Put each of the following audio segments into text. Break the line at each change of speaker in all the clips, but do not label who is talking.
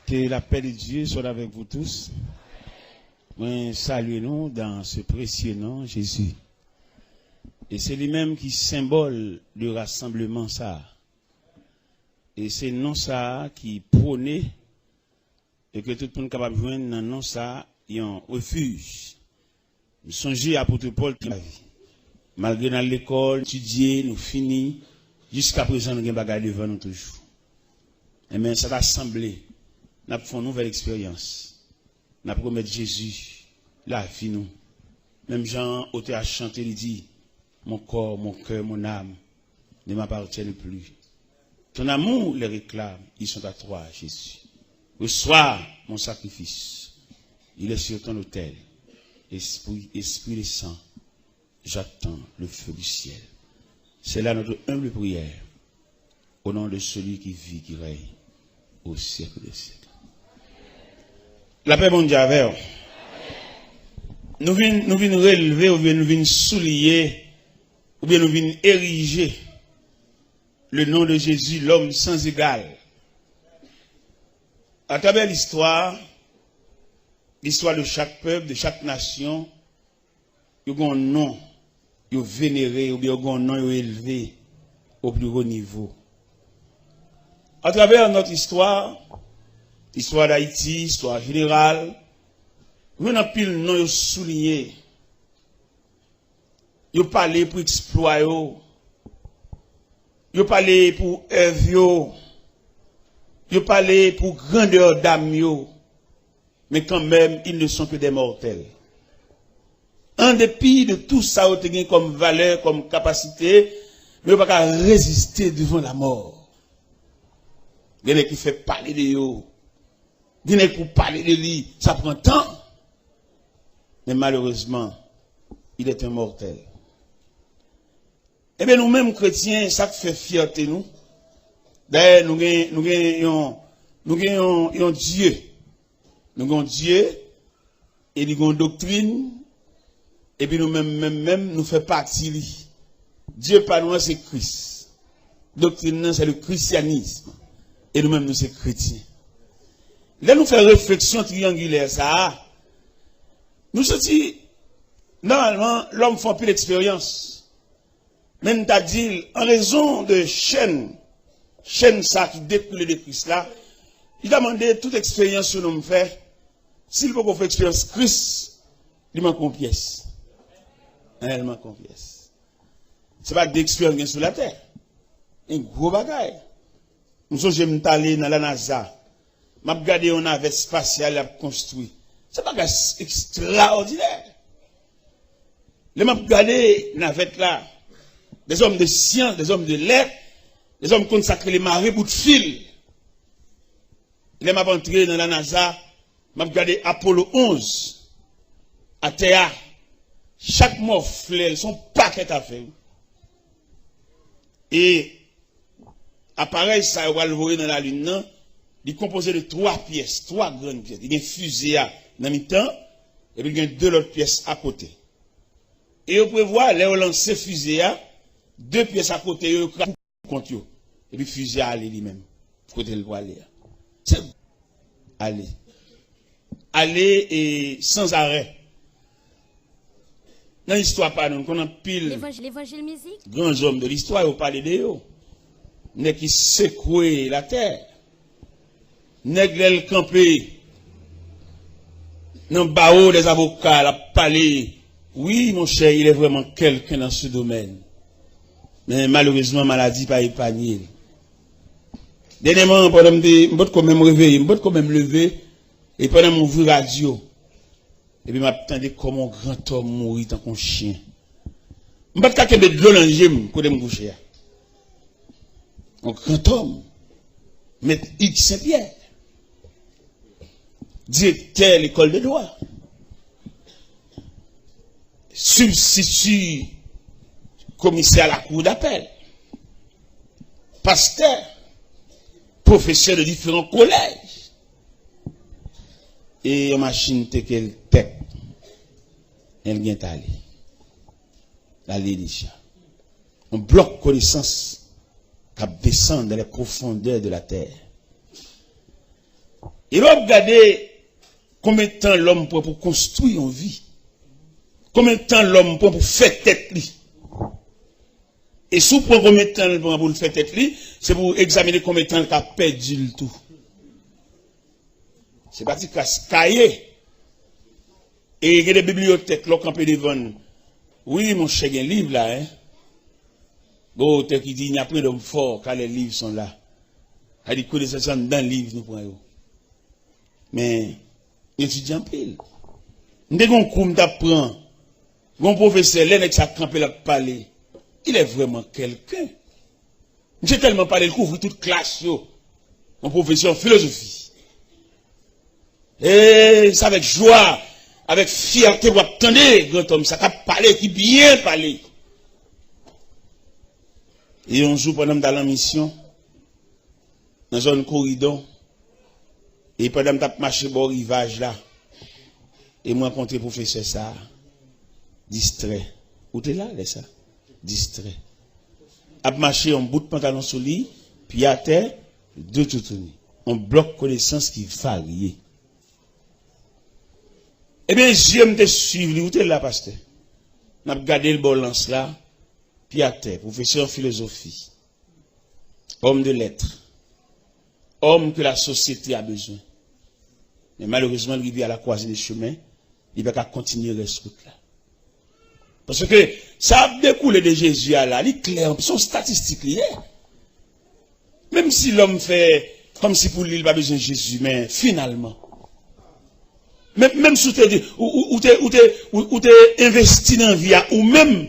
Que la paix de Dieu soit avec vous tous. Saluez-nous dans ce précieux nom, Jésus. Et c'est lui-même qui symbole le rassemblement ça. Et c'est non ça qui prône et que tout le monde est capable de joindre dans non ça, il y a un refuge. Songez à l'apôtre Paul qui la vie. Malgré dans l'école, étudier, nous finir, jusqu'à présent nous avons des bagages devant nous toujours. Et bien ça va sembler. Nous avons fait une nouvelle expérience. Nous avons promis Jésus, la vie nous. Même Jean, au théâtre chanté, il dit, mon corps, mon cœur, mon âme ne m'appartiennent plus. Ton amour les réclame, ils sont à toi, Jésus. Reçois mon sacrifice. Il est sur ton autel. Esprit et sang, j'attends le feu du ciel. C'est là notre humble prière. Au nom de celui qui vit, qui règne au siècle des siècles. La paix mondiale. Nous venons relever, ou bien nous venons souligner, ou bien nous venons ériger le nom de Jésus, l'homme sans égal. À travers l'histoire de chaque peuple, de chaque nation, il y a un nom, il y a vénéré, ou bien il y a un nom élevé au plus haut niveau. À travers notre histoire d'Haïti, histoire générale, nous avons pile de noms soulignés. Ils ont parlé pour exploit, ils ont parlé pour œuvre, ils ont parlé pour grandeur d'âme, mais quand même, ils ne sont que des mortels. En dépit de tout ça, ils ont comme valeur, comme capacité, mais ils ne peuvent pas résister devant la mort. Il y en a qui fait parler de eux. Il y en a qui parler de lui. Ça prend temps. Mais malheureusement, il est un mortel. Eh bien, nous-mêmes chrétiens, ça fait fierté nous. D'ailleurs, nous avons Dieu. Nous avons Dieu et nous avons doctrine. Et puis nous-mêmes, nous faisons partie. Dieu par nous, c'est Christ. Doctrine, c'est le christianisme. Et nous-mêmes, nous sommes chrétiens. Là, nous faisons réflexion triangulaire, ça. Nous sommes dit, normalement, l'homme fait plus d'expérience. Même t'as dit, en raison de chaîne ça qui découle de Christ là, il a demandé toute expérience que nous fait. S'il veut qu'on fasse expérience Christ, il manque une pièce. Il manque une pièce. Ce n'est pas d'expérience sur la terre. Un gros bagage. Nous sommes allés dans la NASA. Je vais regarder un navette spatial à construire. C'est pas extraordinaire. Les m'a regardé navette là. Des hommes de science, des hommes de lettres, des hommes consacrés les marées bout de fil. Les m'a entré dans la NASA. M'a regardé Apollo 11 à Théa. Chaque morceau, son paquet à faire. Et appareil, ça va le voir dans la Lune, non? Il est composé de 3 pièces, 3 grandes pièces. Il y a une fusée dans le temps, et puis il y a 2 autres pièces à côté. Et vous pouvez voir, là, on lance fusée, 2 pièces à côté, on craque contre eux. Et puis fusée à aller lui-même. Côté le doit aller. C'est aller. Aller et sans arrêt. Dans l'histoire, pardon, qu'on a pile.
L'évangile musique.
Grands hommes de l'histoire, vous parlez de eux. N'est qui secoué la terre. N'est campé. Dans le barreau des avocats, la palais. Oui, mon cher, il est vraiment quelqu'un dans ce domaine. Mais malheureusement, maladie pas épargnée. Dernièrement, pendant que je me quand même réveillé, je me quand même levé, et pendant mon ouvert radio, et puis m'attendais comme un grand homme mourir tant qu'un chien. Je ne peux pas de l'eau dans le gym, quand je me couche. Un grand homme, M. X Saint-Pierre, directeur de l'école de droit, substitut commissaire à la cour d'appel, pasteur, professeur de différents collèges, et une machine qu'elle tête, elle vient aller. La Lénisha. On bloque connaissance qui descend dans les profondeurs de la terre. Et là, regardez combien de temps l'homme prend pour construire une vie. Combien de temps l'homme prend pour faire tête lui. Et si vous prenez combien de temps l'homme pour faire tête lui, c'est pour examiner combien de temps il a perdu le tout. C'est parti casse cahier. Et il y a des bibliothèques, là, campé devant. Oui, mon cher, il y a un livre là, hein. Bon, qui dit, il n'y a plus d'hommes forts, car les livres sont là. Il dit, connaissance dans le livre, nous prenons. Mais, étudiant pile. Dès qu'on cours, t'apprend. Mon professeur, l'aîné qui s'est campé là, parler. Il est vraiment quelqu'un. J'ai tellement parlé, il couvre toute classe, yo. Mon professeur en philosophie. Et, c'est avec joie, avec fierté, vous attendez, grand homme, ça a parlé, qui bien parlé. Et un jour, pendant dans la mission, dans un corridor, et pendant que je marché au rivage là, et moi rencontré le professeur ça, distrait. Où t'es là, ça? Distrait. A marché en bout de pantalon sur lui, puis à terre, deux tournées. On bloque connaissance qui varie. Eh bien, j'aime te suivre, où t'es là, pasteur? On a gardé le balance là, puis à terre, professeur en philosophie, homme de lettres, homme que la société a besoin. Mais malheureusement, il vit à la croisée des chemins, il va continuer ce route là. Parce que ça a découlé de Jésus là, il est clair, son statistique hier. Même si l'homme fait comme si pour lui il n'a pas besoin de Jésus, mais finalement, même si tu es investi dans la vie, ou même,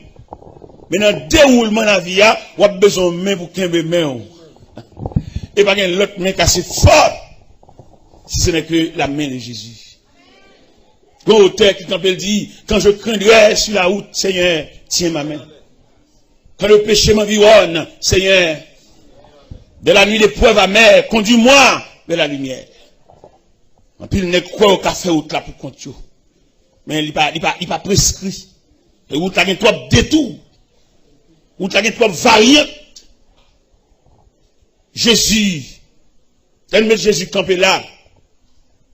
mais dans le déroulement de la vie, on a besoin de main pour qu'un main. Et pas l'autre main cassée fort, si ce n'est que la main de Jésus. L'auteur qui quand elle dit, quand je craindrai sur la route, Seigneur, tiens ma main. Quand le péché m'environne, Seigneur, de la nuit d'épreuve amère, conduis-moi vers la lumière. En plus, il n'est quoi au café route là pour compter. Mais il n'est pas prescrit. Et route là, il y a trop détours. Route là, il y a trop variantes. Jésus, quand met Jésus campé là,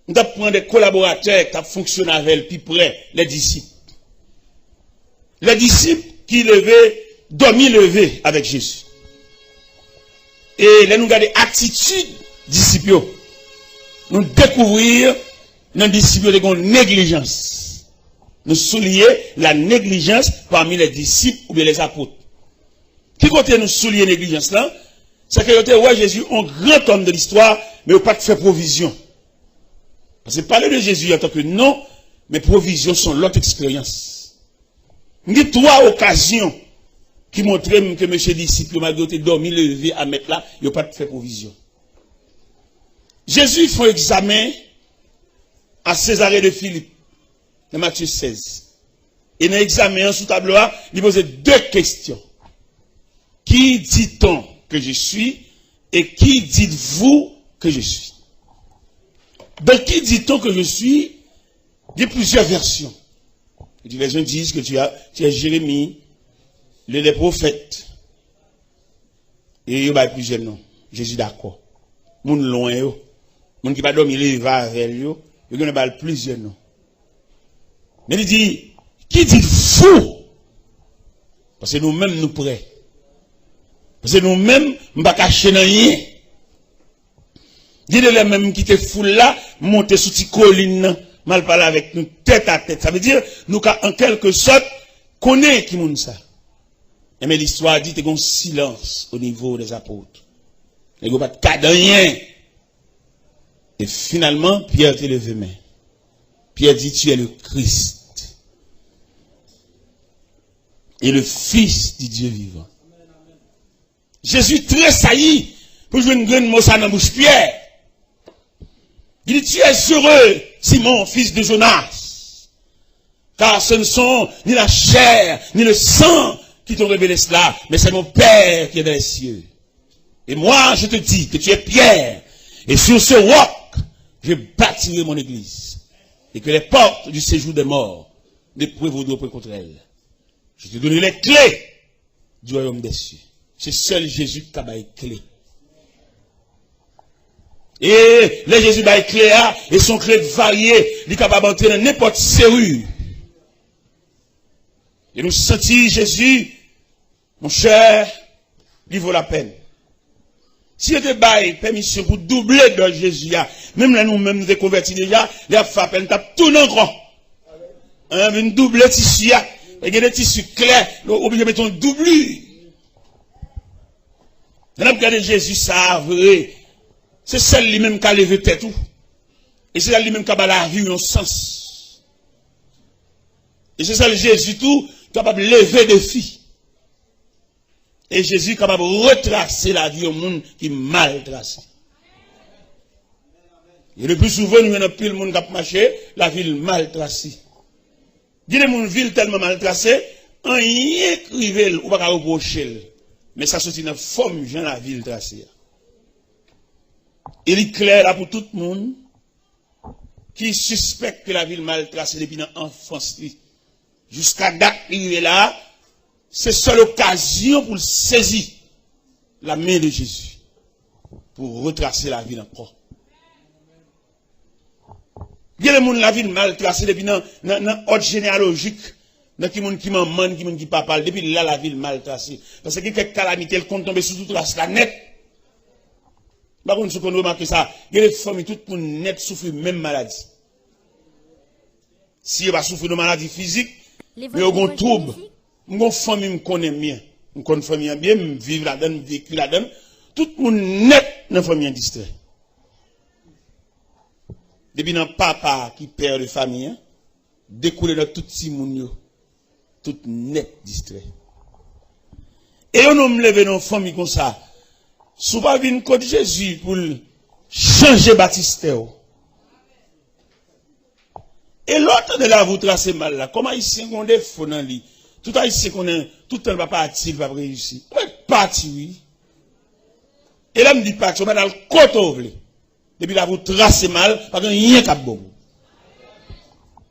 on doit prendre des collaborateurs qui fonctionnent avec elle, puis près, les disciples. Les disciples qui levaient, dormi levé avec Jésus. Et là, nous regardons attitude disciples. Nous découvrir dans les disciples de négligence. Nous souligner la négligence parmi les disciples ou bien les apôtres. Qui côté nous souligner la négligence là? C'est que ouais, Jésus, un grand homme de l'histoire, mais il n'a pas fait provision. Parce que parler de Jésus en tant que non, mais provisions sont l'autre expérience. Il y a trois occasions qui montraient que M. disciple, malgré dormi, levé à mettre là, il n'a pas fait provision. Jésus fait un examen à Césarée de Philippe, dans Matthieu 16. Et dans l'examen sous tableau, il posait deux questions. Qui dit-on que je suis et qui dites-vous que je suis? Dans qui dit-on que je suis? Il y a plusieurs versions. Les versions disent que tu es Jérémie, les prophètes. Et il y a plusieurs noms. Jésus d'accord. Moun loin yo. Moun qui va dormir, il va avec yo. Il y a plusieurs noms. Mais il dit, qui dit fou? Parce que nous-mêmes nous prêts. Parce que nous-mêmes, nous ne pas cacher rien. Dis-le les mêmes qui étaient fous là, monter sous cette colline, mal parler avec nous tête à tête. Ça veut dire, nous, en quelque sorte, connaissons qui monde ça. Et mais l'histoire dit, qu'il y a un silence au niveau des apôtres. Il n'y a pas de cas de rien. Et finalement, Pierre te levé main. Pierre dit, tu es le Christ. Et le Fils du Dieu vivant. Jésus tressaillit pour jouer une grande mot dans la bouche Pierre. Il dit, tu es heureux, Simon, fils de Jonas. Car ce ne sont ni la chair, ni le sang qui t'ont révélé cela, mais c'est mon Père qui est dans les cieux. Et moi, je te dis que tu es Pierre, et sur ce roc, je bâtirai mon église. Et que les portes du séjour des morts ne prévaudront pas contre elle. Je te donne les clés du royaume des cieux. C'est seul Jésus qui a les clés. Et les Jésus va éclairer, et son clé varié, il est capable d'entrer dans n'importe serrure. Et nous sentir Jésus, mon cher, il vaut la peine. Si vous avez permission pour doubler de Jésus, même là nous-mêmes nous convertis déjà, les femmes, nous tapent tout dans le grand. Une double tissu, il y a des tissus clairs, obligé de mettre un doublure. Nous avons regardé Jésus, ça vrai. C'est celle lui-même qui a levé tête. Et c'est celle lui-même qui a la vie un sens. Et c'est celle Jésus tout capable de lever des filles. Et Jésus est capable de retracer la vie au monde qui est mal tracé. Et le plus souvent, nous avons pile monde qui a marché, la ville mal tracée. Il y a des ville tellement mal tracée, un rien crivé ou pas reprocher. Mais ça sortit dans la forme de la ville tracée. Il est clair là pour tout le monde qui suspecte que la ville mal tracée depuis l'enfance. Jusqu'à date, il est là. C'est seule occasion pour saisir la main de Jésus. Pour retracer la ville encore. Il y a des gens la ville mal tracée depuis dans l'ordre généalogique. Dans qui monde qui m'emmène, qui monde qui pas parle. Depuis là, la ville mal tracée. Parce que quelques calamités, elles comptent tomber sur toute trace, la net. Par contre, ce qu'on remarque ça, il y a des familles, tout le monde net souffre même maladie. Si il va souffrir de maladie physique, mais il y a un trouble. Mon famille me connaît bien. Je connais famille bien, je vivre là-dedans, je vécu là-dedans. Tout le monde net dans la famille distrait. Depuis dans papa qui perd de famille, découle dans tout petit monde, tout net distrait. Et on me lève dans une famille comme ça. Souvent vient contre Jésus pour changer Baptiste. Et l'autre de là, vous tracez mal là. Comment ici on défaut dans lui? Tout ici qu'on est, tout le temps va partir, il va réussir. On va partir, oui. Et là, me dit partir, on va dans le côté. Depuis là, vous tracez mal, parce qu'il n'y a rien qu'à bon.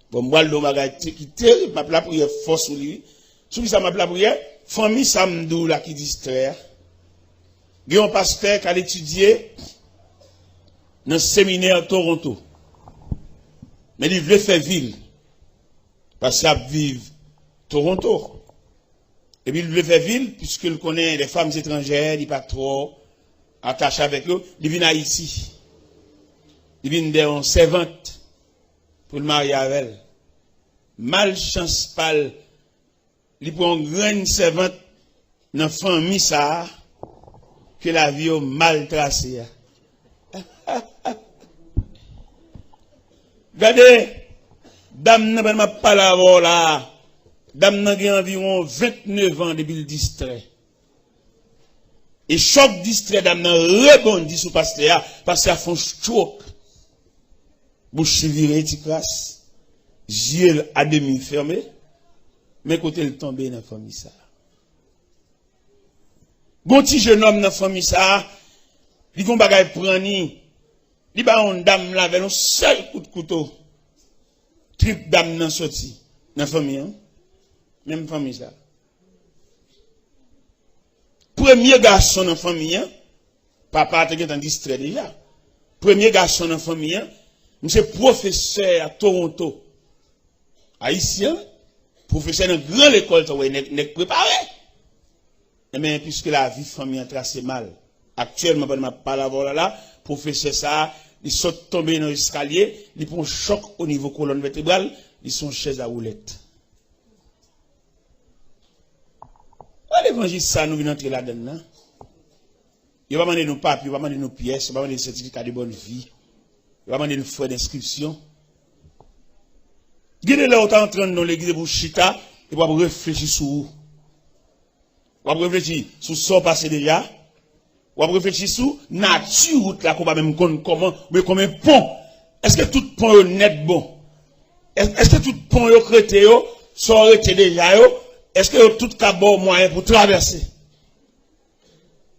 Bon, moi, le bagage qui terrible, ma prière force sur lui. Sur ça, ma prière, famille Samdou là qui distrait. Il y a un pasteur qui a étudié dans le séminaire à Toronto. Mais il veut faire ville. Parce qu'il vit Toronto. Et puis il veut faire ville, puisqu'il connaît les femmes étrangères, il n'est pas trop attaché avec eux. Il vient à Haïti. Il vient d'une servante pour le marier avec elle. Malchance pâle. Il prend une grande servante dans la famille ça. Que la vie est mal tracée. Regardez, dame n'a pas parlé là. Dame n'a environ 29 ans depuis le distrait. Et choc distrait, dame n'a rebondi sur pasteur parce qu'elle a fait un choc. Bouche virée, tu crasses. Yeux à demi fermé. Mais côté le tombé dans la famille ça. Bon petit jeune homme dans la famille ça, il gon bagay prani, il ba on dame là avec un seul coup de couteau. Trip dame nan sorti dans la famille hein? Même famille ça. Premier garçon dans la famille hein? Papa était en distrait déjà. Premier garçon dans la famille hein? Monsieur professeur à Toronto. Haïtien, professeur dans grande école ça n'est préparé. Mais puisque la vie famille a tracé mal, actuellement, je ne pas la là, professeur ça, il saute tomber dans l'escalier, il prend un choc au niveau colonne vertébrale, ils sont chaise à roulette. L'évangile, ça, nous venons entrer là-dedans. Il va demander nos papiers, il va demander nos pièces, il va demander des certificats de bonne vie, il va demander nos frais d'inscription. Guidez là, autant entrer dans l'église de Bouchita, et va réfléchir sur où. On va réfléchir sur ce qui passé déjà. On va réfléchir sur la nature là qu'on va même comment, mais comme un pont. Est-ce que tout pont est net bon? Est-ce que tout pont est créé, sont arrêtés déjà? Est-ce que tout cas bon moyen pour traverser?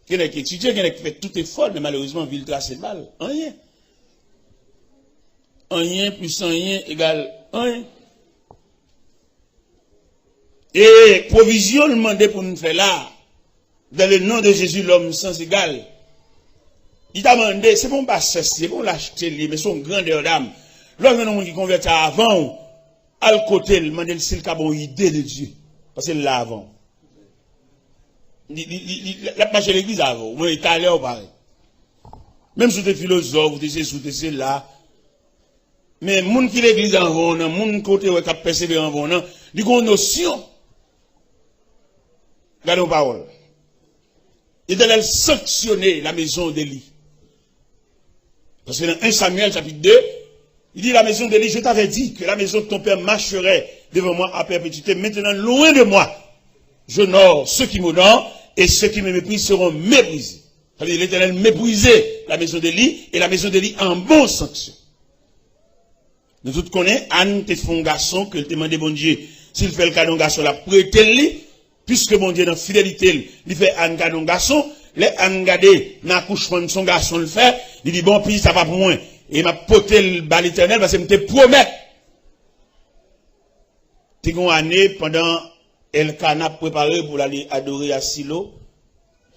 Quelqu'un qui étudie, quelqu'un qui fait tout effort, mais malheureusement, ville tracée mal. Rien. Rien plus rien égale rien. Et provision demandée pour nous faire là, dans le nom de Jésus, l'homme sans égal. Il t'a demandé, c'est bon, pas c'est bon l'acheter, mais son grandeur d'âme. L'homme, il y a un qui convertit avant, à le côté, il demande s'il a une idée de Dieu. Parce qu'il l'a avant. Il a marché l'église avant, ou il est allé au pareil. Même si tu es philosophe, tu es là. Mais les gens qui l'église avant, les gens qui ont persévéré avant, ils ont une notion. Regardez nos paroles. Il a sanctionné la maison d'Élie. Parce que dans 1 Samuel chapitre 2, il dit la maison d'Élie, je t'avais dit que la maison de ton père marcherait devant moi à perpétuité. Maintenant, loin de moi, j'honore ceux qui m'honorent et ceux qui me méprisent seront méprisés. Ça veut dire l'Éternel méprisait la maison d'Élie et la maison d'Élie en bon sanction. Nous tous connaissons, Anne te fait un garçon que te demande bon Dieu, s'il fait le canon garçon, la prêtez-lui, puisque bon Dieu dans fidélité, il fait un canon garçon, les Anne gade, dans l'accouchement de son garçon le fait, il dit bon, puis ça va pour moi. Et il m'a poté le bal l'Éternel parce que je me promets. T'es une année pendant Elkana préparé pour aller adorer à Silo.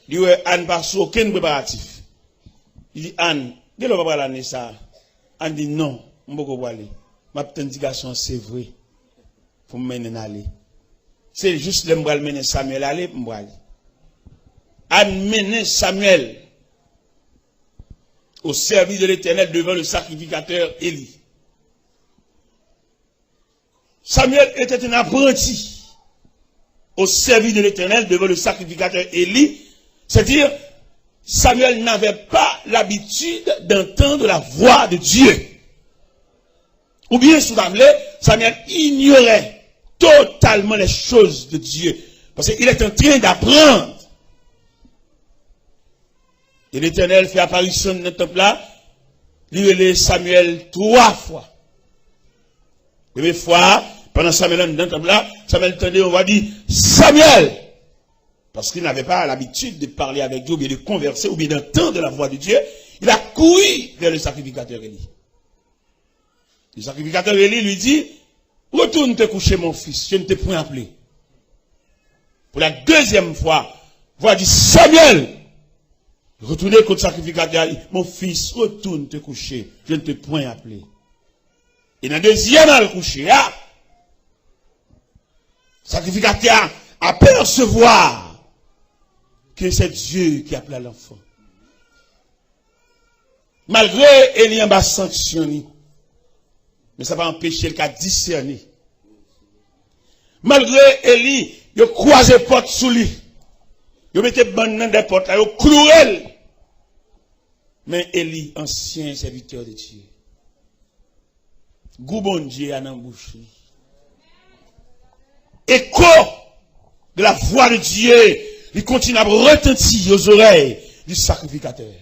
Il dit Anne pas sous aucun préparatif. Il dit Anne, dès lors va l'année ça. Anne dit non, je ne peux pas aller. Ma petite indication c'est vrai. Pour me mener aller. C'est juste le m'bral mener Samuel aller pour m'bral. Anne mener Samuel au service de l'Éternel devant le sacrificateur Élie. Samuel était un apprenti au service de l'Éternel devant le sacrificateur Élie. C'est-à-dire, Samuel n'avait pas l'habitude d'entendre la voix de Dieu. Ou bien, sous la Samuel ignorait totalement les choses de Dieu. Parce qu'il est en train d'apprendre. Et l'Éternel fait apparition dans le temple là. Il relève Samuel 3 fois. Et des fois, pendant Samuel dans le temple là, Samuel entendait, on va dire, Samuel! Parce qu'il n'avait pas l'habitude de parler avec Dieu, ou bien de converser, ou bien d'entendre la voix de Dieu. Il a couru vers le sacrificateur Élie. Le sacrificateur Élie lui dit, retourne te coucher mon fils, je ne t'ai point appelé. Pour la deuxième fois, voix dit, Samuel! Retournez contre le sacrificateur, mon fils, retourne te coucher, je ne t'ai point appelé. Et dans le deuxième à le coucher, le sacrificateur apercevoir que c'est Dieu qui appelle l'enfant. Malgré Élie en bas sanctionné, mais ça va empêcher le cas discerner. Malgré Élie, il a croisé porte sous lui. Il mettait bonne dans des portes, il a cloué. Mais Élie, ancien serviteur de Dieu, goût bon Dieu a embouché. Écho de la voix de Dieu, il continue à retentir aux oreilles du sacrificateur.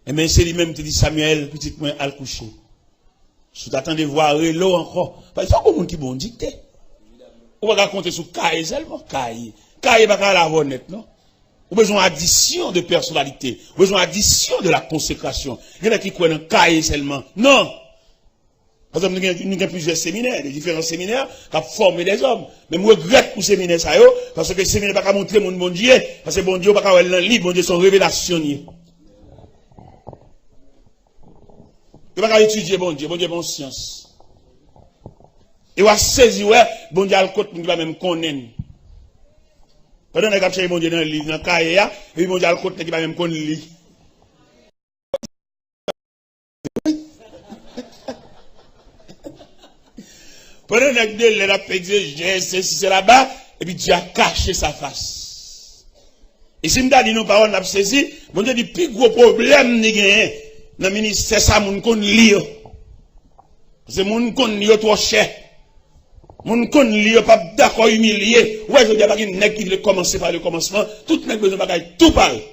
Et bien c'est lui-même qui dit Samuel, petit point à le coucher. Si tu attends de voir l'eau encore, parce qu'il faut qu'on qui bon dicté. On va raconter sur Caïe seulement. Caïe va pas la honnête, non? On a besoin d'addition de personnalité. On a besoin d'addition de la consécration. Il y en a qui croient dans Caïe seulement. Non! Par exemple, nous avons plusieurs séminaires, des différents séminaires, qui ont formé des hommes. Mais je regrette pour ces séminaires, parce que les séminaires ne peuvent pas montrer mon bon Dieu, parce que bon Dieu ne peut pas avoir le livre, bon Dieu sont révélationniers. Il ne peut pas étudier bon Dieu bon science. Il va saisir, ouais, bon Dieu a le côté, il va même connaître. Pendant que vous avez bon Dieu dans le livre, dans le cahier, et puis bon Dieu a le côté, il va même connaître. Pendant que Dieu a fait exégèse, c'est là-bas, et puis Dieu a caché sa face. Et si nous avons dit nos paroles, nous avons saisi, bon Dieu dit, plus gros problème, nous avons dans le ministère, ça, nous avons lié. Parce que nous avons lié trop cher. Nous avons lié, pas d'accord, humilié. Ouais, je dis, pas qu'il qui veut commencer par le commencement, tout n'est besoin de tout parler.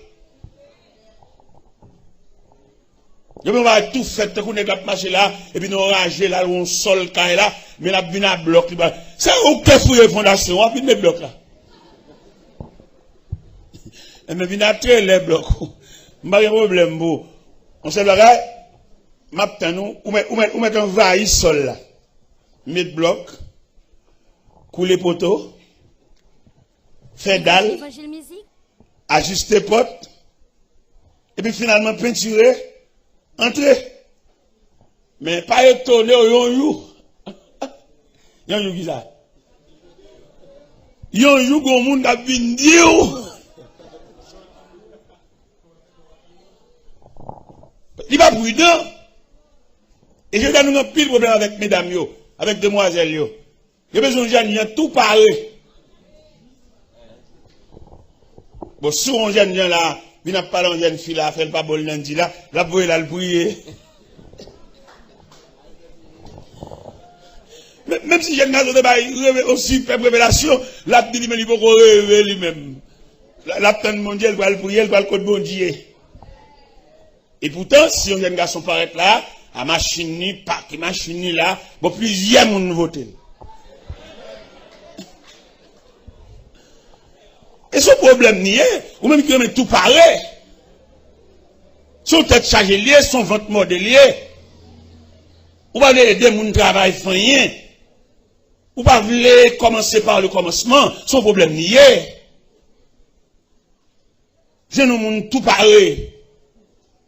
Je vais tout faire, tout le monde marcher là, et puis nous ranger là, où on sol là, mais la vient à bloc. C'est où que fouille les fondations, on puis les blocs là. Et mais vient à très les blocs. Pas de problème, bon. On sait bagay, maintenant nous, ou met un vaïs sol là. Mettre bloc, couler poteau, faire dalle, ajuster porte, Et puis finalement, peinturé, entré. Mais pas étonné, yon you. Yon you qui ça? Yon you gon moun k'ap vin diou. Il va prudent. Et je donne un pile problème avec mesdames yo, avec demoiselles yo. J'ai besoin de gens tout parler. Bon, si on jeune là, il n'a pas de jeune fille là, fait pas bon lundi là, la voix là, le prier. Même si jeune garçon de aussi fait révélation, la dit lui-même, il faut qu'on rêve lui-même. La tente mondiale va le prier, elle va le code bon Dieu. Et pourtant, si un jeune garçon paraît là, à machine ni pas, qui machine ni là, bon, plusieurs moun voter. Et son problème n'y est, ou même qui aime tout parler. Son tête chargée liée, son ventre modélié. Ou pas aider moun travail rien. Ou pas voulez commencer par le commencement, son problème n'y est. C'est nous moun tout parler.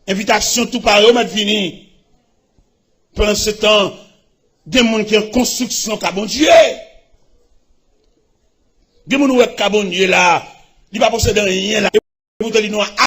Invitation tout parler, on m'a fini. Pendant ce temps, des gens qui ont construction qu'a bon Dieu. Des gens qui ont bon Dieu là, il ne va pas posséder rien là.